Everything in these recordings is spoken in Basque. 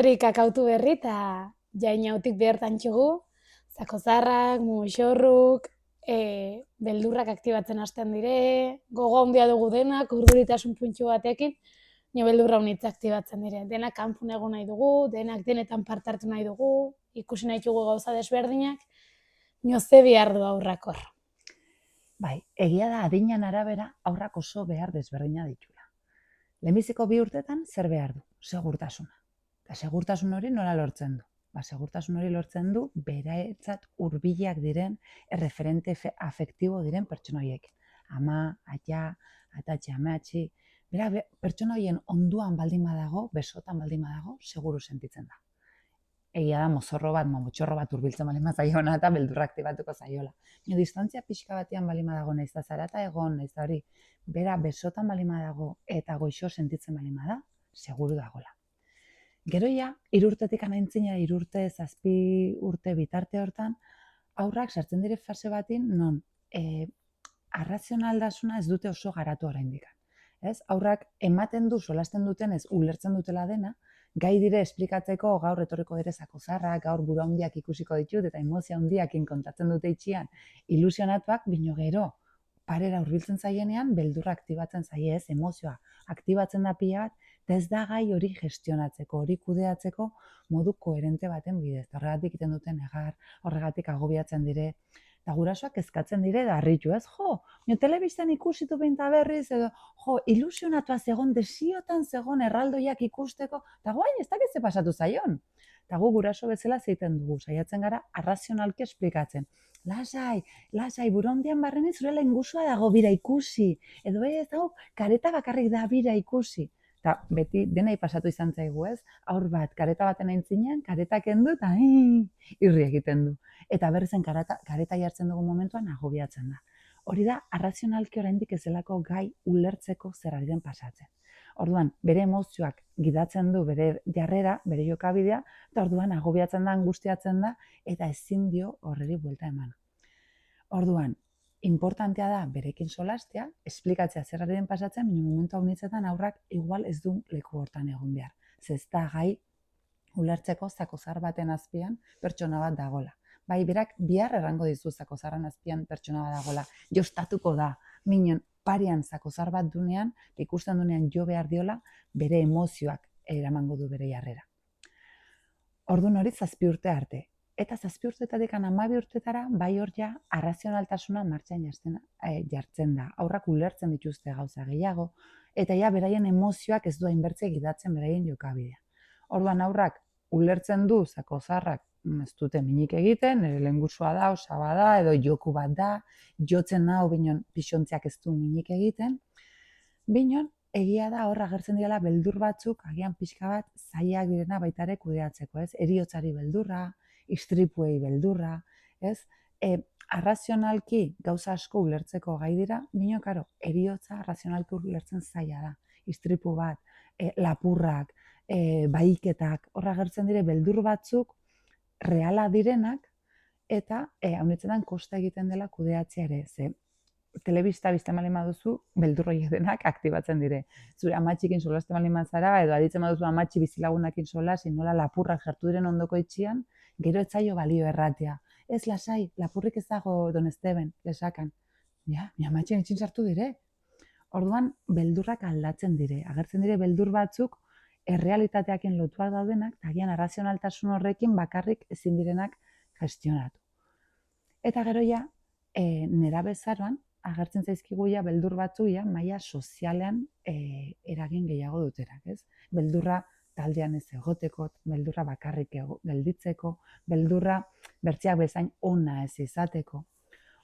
Kakautu berri eta jainautik behartan txugu, zako zarrak, muxorruk, beldurrak aktibatzen hasten dire, gogo handia dugu denak, urduritasun puntxu batekin, nio beldurra unitza aktibatzen dire. Denak kanpun egon nahi dugu, denak denetan parte hartu nahi dugu, ikusi nahi dugu gauza desberdinak, nio ze behar du aurrak hor. Bai, egia da adinan arabera aurrak oso behar desberdina ditula. Lehenbiziko 2 urtetan zer behar du? Segurtasuna. Eta segurtasun hori nola lortzen du? Segurtasun hori lortzen du beraentzat hurbilak diren, erreferente afektibo diren pertsona horiek. Ama, aita, atatxe, amatxi. Pertsona horien onduan baldin badago, besotan baldin badago, seguru sentitzen da. Egia da mozorro bat, motxorro bat hurbiltzen baldin bazaiona eta beldurra aktibatuko zaiola. Distantzia pixka batean baldin badago, nahiz da zarata egon, nahiz da hori, bera besotan baldin badago eta goixo sentitzen baldin bada, seguru dagola. Gero ja, 3 urtetik anaintzina, 3 urte, 7 urte bitarte hortan, aurrak sartzen dire fase batin, non arrazionaldasuna ez dute oso garatu oraindik. Ez? Aurrak ematen du, solasten duten ez, ulertzen dutela dena, gai dire esplikatzeko gaur etorriko dire zakozarrak, gaur buru handiak ikusiko ditut eta emozio handiakin kontatzen dute itxian ilusionatuak, bino gero parera hurbiltzen zaienean, beldurra aktibatzen zaie ez, emozioa aktibatzen da pila bat, eta ez da gai hori gestionatzeko, hori kudeatzeko modu koherente baten bidez. Horregatik egiten duten negar, horregatik agobiatzen dire, eta gurasoak kezkatzen dire da harritu ez, telebistan ikusitu behinta berriz, edo ilusionatua zegon, desiotan zegon erraldoiak ikusteko, eta guain ez dakit ze pasatu zaion. Eta gu guraso bezala zeiten dugu, saiatzen gara arrazionalki esplikatzen. Lasai, burondian barreni zure lehengusua dago bira ikusi, edo ez, kareta bakarrik da bira ikusi. Eta beti denei pasatu izan zaigu ez, aur bat kareta baten aintzinean, kareta kendu eta irri egiten du. Eta berrizen kareta jartzen dugu momentuan agobiatzen da. Hori da, arrazionalki oraindik ez delako gai ulertzeko zer ari den pasatzen. Orduan, bere emozioak gidatzen du bere jarrera, bere jokabidea, eta orduan agobiatzen da, angustiatzen da, eta ezin dio horreri buelta eman. Orduan, importantea da berekin solastea, esplikatzea zer ari den pasatzen, baina momentu hau nitzetan aurrak igual ez du leku hortan egon behar. Ez da gai ulertzeko zakozar baten azpian pertsona bat dagola. Bai, berak bihar errango dizu zakozarran azpian pertsona bat dagola. Jostatuko da, minon parian zakozar bat dunean, ikusten dunean jo behar diola, bere emozioak eramango du bere jarrera. Orduan hori 7 urte arte. Eta 7 urtetatik 12 urtetara, bai hor ja, arrazionaltasuna martxan jartzen da. Aurrak ulertzen dituzte gauza gehiago, eta ja, beraien emozioak ez du hainbertze gidatzen beraien jokabidea. Orduan aurrak ulertzen du, zakozarrak ez dute minik egiten, nire lehengusua da, osaba da, edo joku bat da, jotzen hau binon pixontziak ez du minik egiten. Binon, egia da hor agertzen direla beldur batzuk, agian pixka bat zailak direna baitare kudeatzeko, ez? Heriotzari beldurra, istripuei beldurra, ez? Arrazionalki gauza asko ulertzeko gai dira, bino, karo, heriotza arrazionalki ulertzen zaila da. Istripu bat, lapurrak, bahiketak, hor agertzen dire beldur batzuk reala direnak, eta haunitzetan kosta egiten dela kudeatzea ere, ze telebista bizten baldin baduzu, beldurroiek denak aktibatzen dire. Zure amatxikin solasten baldin bazara, edo aditzen baduzu amatxi bizilagunakin solasi, nola lapurrak jartu diren ondoko itxian, gero etzaio balio erratea. Ez lasai, lapurrik ez dago Don Esteben, lesakan. Ja, mi amatxien itxin sartu dire. Orduan, beldurrak aldatzen dire. Agertzen dire beldur batzuk errealitateakin lotuak daudenak, eta agian arrazionaltasun horrekin bakarrik ezin direnak gestionatu. Eta gero ja, nerabezaroan, agertzen zaizkigu ja beldur batzu ja maila sozialean eragin gehiago duterak, ez? Beldurra taldean ez egoteko, beldurra bakarrik gelditzeko, beldurra bertzeak bezain ona ez izateko.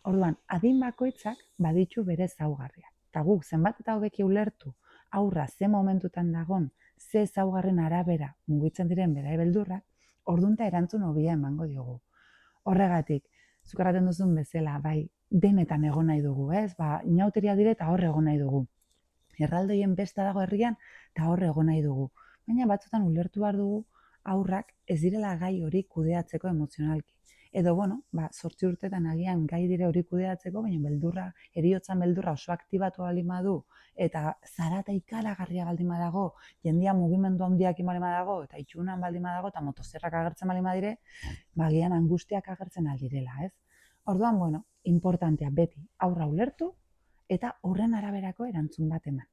Orduan, adin bakoitzak baditu bere ezaugarriak. Eta guk zenbat eta hobeki ulertu aurra ze momentutan dagon, ze ezaugarren arabera mugitzen diren bere beldurrak, ordunta erantzun hobia emango diogu. Horregatik, zuk erraten duzun bezala, bai, denetan egon nahi dugu, ez? Inauteria dire eta hor egon nahi dugu. Erraldoien besta dago herrian eta hor egon nahi dugu. Baina batzutan ulertu behar dugu aurrak ez direla gai hori kudeatzeko emozionalki. Edo, bueno, 8 urtetan agian gai dire hori kudeatzeko, baina beldurra, heriotzan beldurra oso aktibatu baldin badu, eta zarata ikaragarria baldin badago, jendia mugimendu handiak baldin badago, eta itxunan baldin badago, eta motozerrak agertzen baldin badire, agian angustiak agertzen aldirela, ez? Orduan, bueno, importantea beti aurra ulertu, eta horren araberako erantzun bat eman.